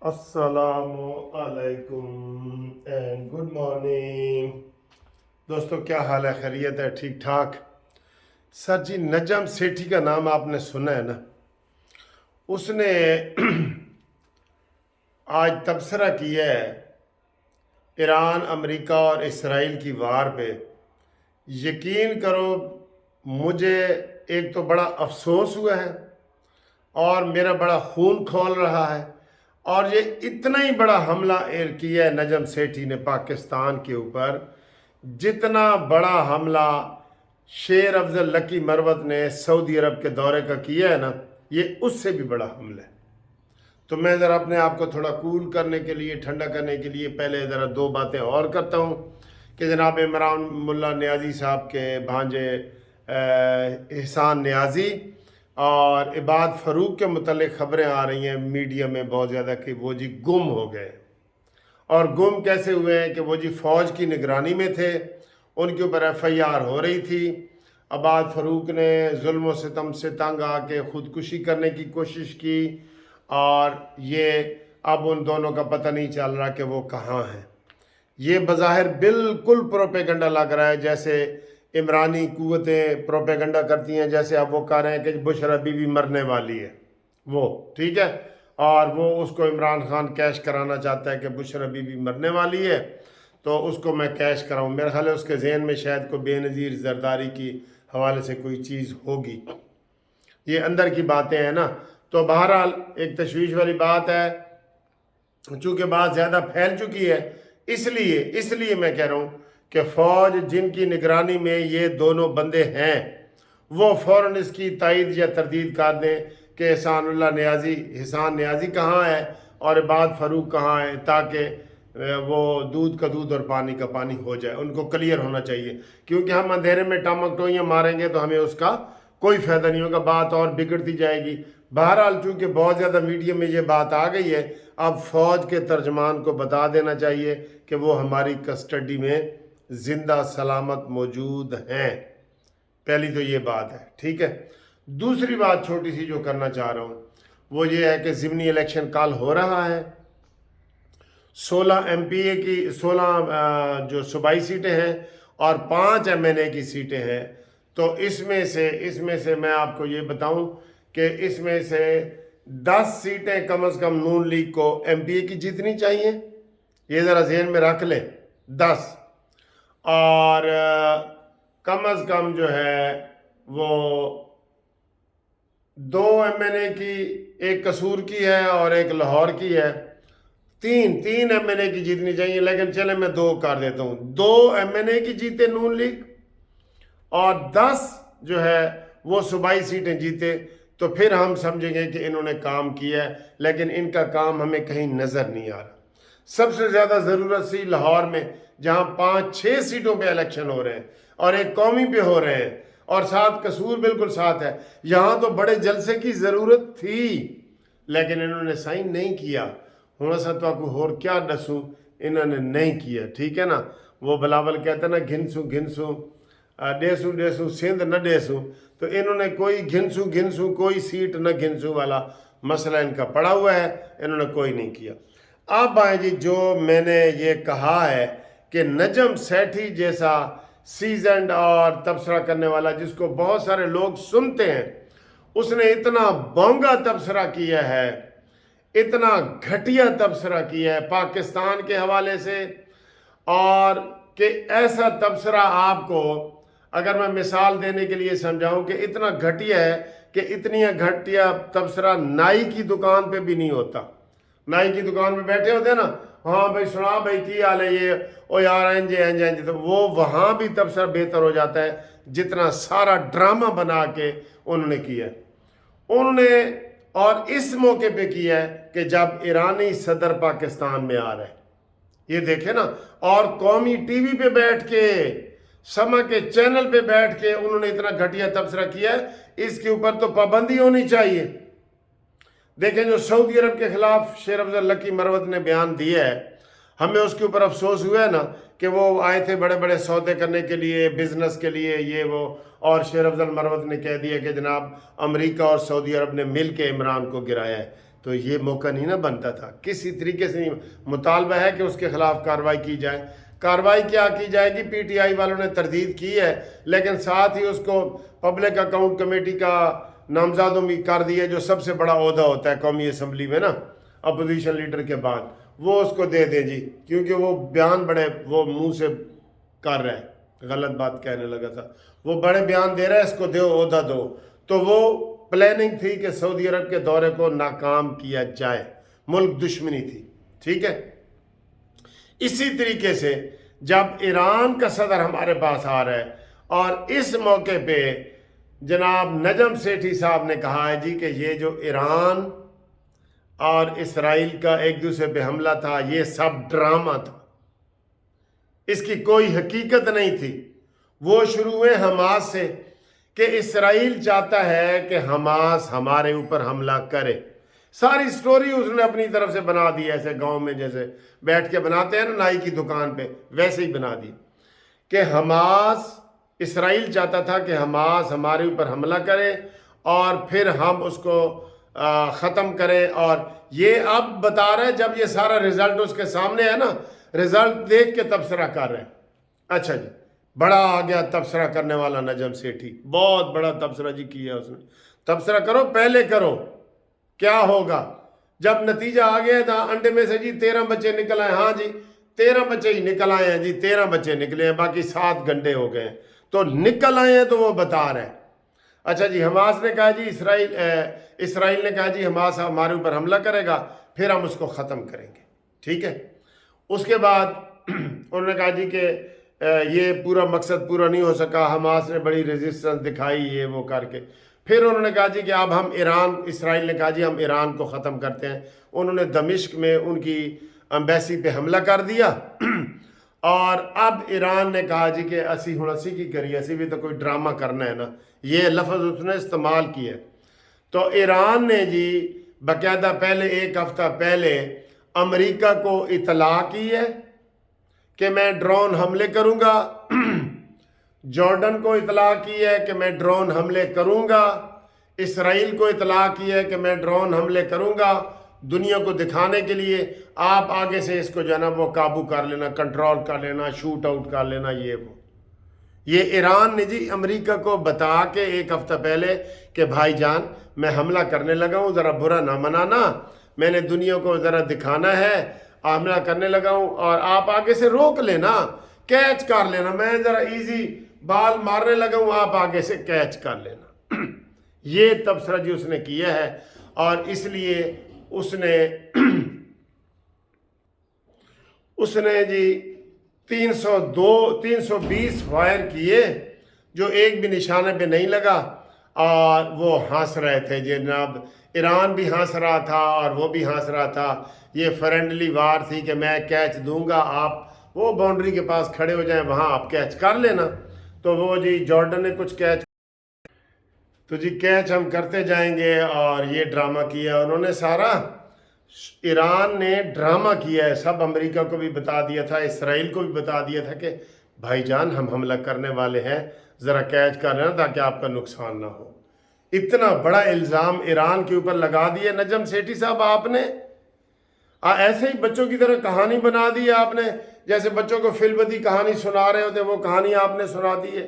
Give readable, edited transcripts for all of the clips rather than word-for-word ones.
السلام علیکم and good morning دوستو، کیا حال ہے؟ خیریت ہے؟ ٹھیک ٹھاک؟ سر جی، نجم سیٹھی کا نام آپ نے سنا ہے نا؟ اس نے آج تبصرہ کیا ہے ایران، امریکہ اور اسرائیل کی وار پہ۔ یقین کرو، مجھے ایک تو بڑا افسوس ہوا ہے اور میرا بڑا خون کھول رہا ہے۔ اور یہ اتنا ہی بڑا حملہ کیا ہے نجم سیٹھی نے پاکستان کے اوپر، جتنا بڑا حملہ شیر افضل لکی مروت نے سعودی عرب کے دورے کا کیا ہے نا، یہ اس سے بھی بڑا حملہ ہے۔ تو میں ذرا اپنے آپ کو تھوڑا کول کرنے کے لیے، ٹھنڈا کرنے کے لیے پہلے ذرا دو باتیں اور کرتا ہوں کہ جناب عمران ملا نیازی صاحب کے بھانجے احسان نیازی اور عباد فروق کے متعلق خبریں آ رہی ہیں میڈیا میں بہت زیادہ کہ وہ جی گم ہو گئے۔ اور گم کیسے ہوئے ہیں کہ وہ جی فوج کی نگرانی میں تھے، ان کے اوپر ایف آئی آر ہو رہی تھی۔ عباد فروق نے ظلم و ستم سے تنگ آ کے خودکشی کرنے کی کوشش کی، اور یہ اب ان دونوں کا پتہ نہیں چل رہا کہ وہ کہاں ہیں۔ یہ بظاہر بالکل پروپیگنڈا لگ رہا ہے، جیسے عمرانی قوتیں پروپیگنڈا کرتی ہیں، جیسے اب وہ کہہ رہے ہیں کہ بشرا بی بی مرنے والی ہے، وہ ٹھیک ہے، اور وہ اس کو عمران خان کیش کرانا چاہتا ہے کہ بشرا بی بی مرنے والی ہے تو اس کو میں کیش کراؤں۔ میرا خیال ہے اس کے ذہن میں شاید کوئی بے نظیر زرداری کی حوالے سے کوئی چیز ہوگی۔ یہ اندر کی باتیں ہیں نا، تو بہرحال ایک تشویش والی بات ہے، چونکہ بات زیادہ پھیل چکی ہے، اس لیے میں کہہ رہا ہوں کہ فوج جن کی نگرانی میں یہ دونوں بندے ہیں وہ فوراً اس کی تائید یا تردید کر دیں کہ احسان نیازی کہاں ہے اور عباد فروق کہاں ہے، تاکہ وہ دودھ کا دودھ اور پانی کا پانی ہو جائے۔ ان کو کلیئر ہونا چاہیے، کیونکہ ہم اندھیرے میں ٹامک ٹوئیاں ماریں گے تو ہمیں اس کا کوئی فائدہ نہیں ہوگا، بات اور بگڑتی جائے گی۔ بہرحال چونکہ بہت زیادہ میڈیا میں یہ بات آ گئی ہے، اب فوج کے ترجمان کو بتا دینا چاہیے کہ وہ ہماری کسٹڈی میں زندہ سلامت موجود ہیں۔ پہلی تو یہ بات ہے، ٹھیک ہے۔ دوسری بات چھوٹی سی جو کرنا چاہ رہا ہوں وہ یہ ہے کہ ضمنی الیکشن کل ہو رہا ہے۔ 16 ایم پی اے کی 16 جو صوبائی سیٹیں ہیں اور 5 ایم این اے کی سیٹیں ہیں، تو اس میں سے میں آپ کو یہ بتاؤں کہ اس میں سے 10 سیٹیں کم از کم نون لیگ کو ایم پی اے کی جیتنی چاہیے، یہ ذرا ذہن میں رکھ لیں، 10۔ اور کم از کم جو ہے وہ 2 ایم این اے کی، ایک قصور کی ہے اور ایک لاہور کی ہے، تین ایم این اے کی جیتنی چاہیے، لیکن چلے میں 2 کر دیتا ہوں۔ 2 ایم این اے کی جیتے نون لیگ اور 10 جو ہے وہ صوبائی سیٹیں جیتے، تو پھر ہم سمجھیں گے کہ انہوں نے کام کیا ہے، لیکن ان کا کام ہمیں کہیں نظر نہیں آ رہا۔ سب سے زیادہ ضرورت سی لاہور میں، جہاں 5-6 سیٹوں پہ الیکشن ہو رہے ہیں اور ایک قومی پہ ہو رہے ہیں اور ساتھ قصور بالکل ساتھ ہے، یہاں تو بڑے جلسے کی ضرورت تھی لیکن انہوں نے سائن نہیں کیا۔ ہوں سا تو کو ہور کیا دسوں، انہوں نے نہیں کیا، ٹھیک ہے نا۔ وہ بلاول کہتا ہے نا، گھنسوں ڈیسوں سندھ نہ ڈیسوں، تو انہوں نے کوئی گھنسوں کوئی سیٹ نہ گھنسوں والا مسئلہ ان کا پڑا ہوا ہے، انہوں نے کوئی نہیں کیا۔ اب آئیں جی، جو میں نے یہ کہا ہے کہ نجم سیٹھی جیسا سیزنڈ اور تبصرہ کرنے والا جس کو بہت سارے لوگ سنتے ہیں، اس نے اتنا بونگا تبصرہ کیا ہے، اتنا گھٹیا تبصرہ کیا ہے پاکستان کے حوالے سے، اور کہ ایسا تبصرہ آپ کو اگر میں مثال دینے کے لیے سمجھاؤں کہ اتنا گھٹیا ہے کہ اتنی گھٹیا تبصرہ نائی کی دکان پہ بھی نہیں ہوتا۔ نائی کی دکان پہ بیٹھے ہوتے ہیں نا، ہاں بھائی سنا بھائی کی حال ہے، یہ او یار اینجے، تو وہ وہاں بھی تبصرہ بہتر ہو جاتا ہے جتنا سارا ڈرامہ بنا کے انہوں نے کیا ہے۔ انہوں نے اور اس موقع پہ کیا ہے کہ جب ایرانی صدر پاکستان میں آ رہے ہیں، یہ دیکھیں نا، اور قومی ٹی وی پہ بیٹھ کے، سما کے چینل پہ بیٹھ کے انہوں نے اتنا گھٹیا تبصرہ کیا ہے، اس کے اوپر تو پابندی ہونی چاہیے۔ دیکھیں جو سعودی عرب کے خلاف شیر افضل لکی مروت نے بیان دیا ہے، ہمیں اس کے اوپر افسوس ہوا ہے نا کہ وہ آئے تھے بڑے بڑے سودے کرنے کے لیے، بزنس کے لیے، یہ وہ، اور شیر افضل مروت نے کہہ دیا کہ جناب امریکہ اور سعودی عرب نے مل کے عمران کو گرایا ہے۔ تو یہ موقع نہیں نہ بنتا تھا، کسی طریقے سے نہیں۔ مطالبہ ہے کہ اس کے خلاف کارروائی کی جائے۔ کارروائی کیا کی جائے گی؟ پی ٹی آئی والوں نے تردید کی ہے، لیکن ساتھ ہی اس کو پبلک اکاؤنٹ کمیٹی کا نامزادوں بھی کر دیا، جو سب سے بڑا عہدہ ہوتا ہے قومی اسمبلی میں نا، اپوزیشن لیڈر کے بعد، وہ اس کو دے دیں جی، کیونکہ وہ بیان بڑے وہ منہ سے کر رہا ہے، غلط بات کہنے لگا تھا، وہ بڑے بیان دے رہا ہے، اس کو دو عہدہ دو۔ تو وہ پلاننگ تھی کہ سعودی عرب کے دورے کو ناکام کیا جائے، ملک دشمنی تھی، ٹھیک ہے۔ اسی طریقے سے جب ایران کا صدر ہمارے پاس آ رہا ہے اور اس موقع پہ جناب نجم سیٹھی صاحب نے کہا ہے جی کہ یہ جو ایران اور اسرائیل کا ایک دوسرے پہ حملہ تھا، یہ سب ڈرامہ تھا، اس کی کوئی حقیقت نہیں تھی۔ وہ شروع ہوئے حماس سے کہ اسرائیل چاہتا ہے کہ حماس ہمارے اوپر حملہ کرے، ساری سٹوری اس نے اپنی طرف سے بنا دی، ایسے گاؤں میں جیسے بیٹھ کے بناتے ہیں نا نائی کی دکان پہ، ویسے ہی بنا دی کہ حماس، اسرائیل چاہتا تھا کہ حماس ہمارے اوپر حملہ کرے اور پھر ہم اس کو ختم کریں۔ اور یہ اب بتا رہے ہیں جب یہ سارا رزلٹ اس کے سامنے ہے نا، رزلٹ دیکھ کے تبصرہ کر رہے ہیں۔ اچھا جی، بڑا آ گیا تبصرہ کرنے والا نجم سیٹھی، بہت بڑا تبصرہ جی کیا اس نے۔ تبصرہ کرو، پہلے کرو، کیا ہوگا جب نتیجہ آ گیا تھا؟ انڈے میں سے جی 13 بچے نکل آئے۔ ہاں جی 13 بچے ہی نکل آئے ہیں جی، 13 بچے نکلے ہیں، باقی 7 گنڈے ہو گئے ہیں، تو نکل آئے ہیں تو وہ بتا رہے ہیں۔ اچھا جی، حماس نے کہا جی اسرائیل نے کہا جی حماس ہمارے اوپر حملہ کرے گا، پھر ہم اس کو ختم کریں گے، ٹھیک ہے۔ اس کے بعد انہوں نے کہا جی کہ یہ پورا مقصد پورا نہیں ہو سکا، حماس نے بڑی ریزسٹنس دکھائی، یہ وہ کر کے پھر انہوں نے کہا جی کہ اب ہم اسرائیل نے کہا جی ہم ایران کو ختم کرتے ہیں۔ انہوں نے دمشق میں ان کی ایمبیسی پہ حملہ کر دیا، اور اب ایران نے کہا جی کہ اسی ہن اسی کی کریے، اسی بھی تو کوئی ڈرامہ کرنا ہے نا، یہ لفظ اس نے استعمال کیا۔ تو ایران نے جی باقاعدہ پہلے 1 ہفتہ پہلے امریکہ کو اطلاع کی ہے کہ میں ڈرون حملے کروں گا، جارڈن کو اطلاع کی ہے کہ میں ڈرون حملے کروں گا، اسرائیل کو اطلاع کی ہے کہ میں ڈرون حملے کروں گا، دنیا کو دکھانے کے لیے آپ آگے سے اس کو جو ہے نا وہ قابو کر لینا، کنٹرول کر لینا، شوٹ آؤٹ کر لینا، یہ وہ۔ یہ ایران نے جی امریکہ کو بتا کے 1 ہفتہ پہلے کہ بھائی جان میں حملہ کرنے لگا ہوں، ذرا برا نہ منانا، میں نے دنیا کو ذرا دکھانا ہے، حملہ کرنے لگا ہوں، اور آپ آگے سے روک لینا، کیچ کر لینا، میں ذرا ایزی بال مارنے لگا ہوں، آپ آگے سے کیچ کر لینا۔ یہ تبصرہ جی اس نے کیا ہے، اور اس لیے اس نے جی 320 فائر کیے، جو ایک بھی نشانے پہ نہیں لگا، اور وہ ہنس رہے تھے جناب، ایران بھی ہنس رہا تھا اور وہ بھی ہنس رہا تھا۔ یہ فرینڈلی وار تھی کہ میں کیچ دوں گا، آپ وہ باؤنڈری کے پاس کھڑے ہو جائیں، وہاں آپ کیچ کر لینا۔ تو وہ جی جارڈن نے کچھ کیچ، تو جی کیچ ہم کرتے جائیں گے، اور یہ ڈرامہ کیا انہوں نے سارا، ایران نے ڈرامہ کیا ہے، سب امریکہ کو بھی بتا دیا تھا، اسرائیل کو بھی بتا دیا تھا کہ بھائی جان ہم حملہ کرنے والے ہیں، ذرا کیچ کر لینا تاکہ آپ کا نقصان نہ ہو۔ اتنا بڑا الزام ایران کے اوپر لگا دیا نجم سیٹھی صاحب آپ نے، ایسے ہی بچوں کی طرح کہانی بنا دی آپ نے، جیسے بچوں کو فلبدی کہانی سنا رہے ہوتے، وہ کہانی آپ نے سنا دی ہے۔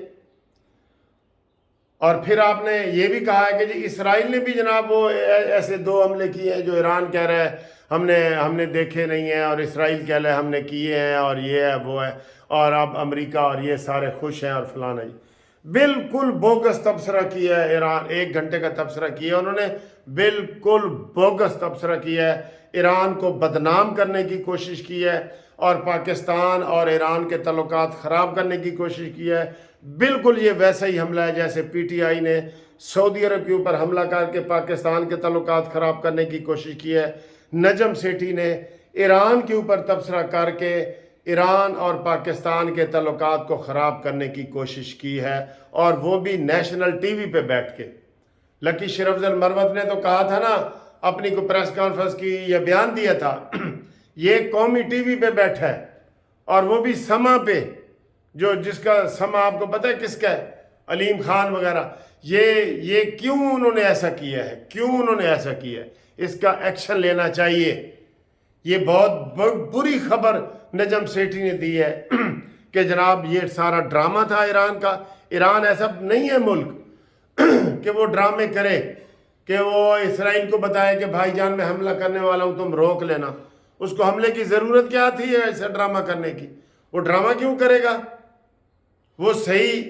اور پھر آپ نے یہ بھی کہا ہے کہ جی اسرائیل نے بھی جناب وہ ایسے 2 حملے کیے ہیں جو ایران کہہ رہا ہے ہم نے دیکھے نہیں ہیں، اور اسرائیل کہہ رہا ہے ہم نے کیے ہیں، اور یہ ہے وہ ہے، اور اب امریکہ اور یہ سارے خوش ہیں اور فلانا۔ جی بالکل بوگس تبصرہ کیا ہے ایران، 1 گھنٹے کا تبصرہ کیا انہوں نے، بالکل بوگس تبصرہ کیا ہے، ایران کو بدنام کرنے کی کوشش کی ہے، اور پاکستان اور ایران کے تعلقات خراب کرنے کی کوشش کی ہے۔ بالکل یہ ویسا ہی حملہ ہے جیسے پی ٹی آئی نے سعودی عرب کے اوپر حملہ کر کے پاکستان کے تعلقات خراب کرنے کی کوشش کی ہے۔ نجم سیٹھی نے ایران کے اوپر تبصرہ کر کے ایران اور پاکستان کے تعلقات کو خراب کرنے کی کوشش کی ہے، اور وہ بھی نیشنل ٹی وی پہ بیٹھ کے۔ لکی شرفزل مروت نے تو کہا تھا نا، اپنی کو پریس کانفرنس کی یا بیان دیا تھا، یہ قومی ٹی وی پہ بیٹھا ہے، اور وہ بھی سما پہ، جس کا سما آپ کو پتہ ہے کس کا ہے، علیم خان وغیرہ۔ یہ کیوں انہوں نے ایسا کیا ہے، کیوں انہوں نے ایسا کیا ہے؟ اس کا ایکشن لینا چاہیے۔ یہ بہت بری خبر نجم سیٹھی نے دی ہے کہ جناب یہ سارا ڈرامہ تھا ایران کا۔ ایران ایسا نہیں ہے ملک کہ وہ ڈرامے کرے، کہ وہ اسرائیل کو بتائے کہ بھائی جان میں حملہ کرنے والا ہوں، تم روک لینا۔ اس کو حملے کی ضرورت کیا تھی ایسا ڈرامہ کرنے کی؟ وہ ڈرامہ کیوں کرے گا؟ وہ صحیح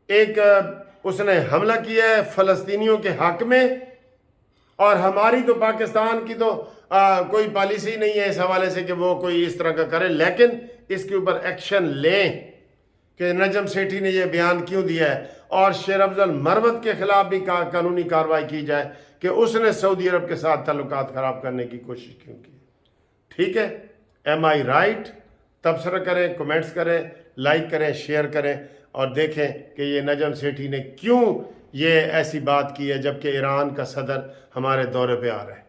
ایک اس نے حملہ کیا ہے فلسطینیوں کے حق میں، اور ہماری تو پاکستان کی تو کوئی پالیسی نہیں ہے اس حوالے سے کہ وہ کوئی اس طرح کا کرے، لیکن اس کے اوپر ایکشن لیں کہ نجم سیٹھی نے یہ بیان کیوں دیا ہے، اور شیر افضل مروت کے خلاف بھی قانونی کارروائی کی جائے کہ اس نے سعودی عرب کے ساتھ تعلقات خراب کرنے کی کوشش کیوں کی۔ ٹھیک ہے، ایم آئی رائٹ؟ تبصرہ کریں، کومنٹس کریں، لائک کریں، شیئر کریں، اور دیکھیں کہ یہ نجم سیٹھی نے کیوں یہ ایسی بات کی ہے جبکہ ایران کا صدر ہمارے دورے پہ آ رہا ہے۔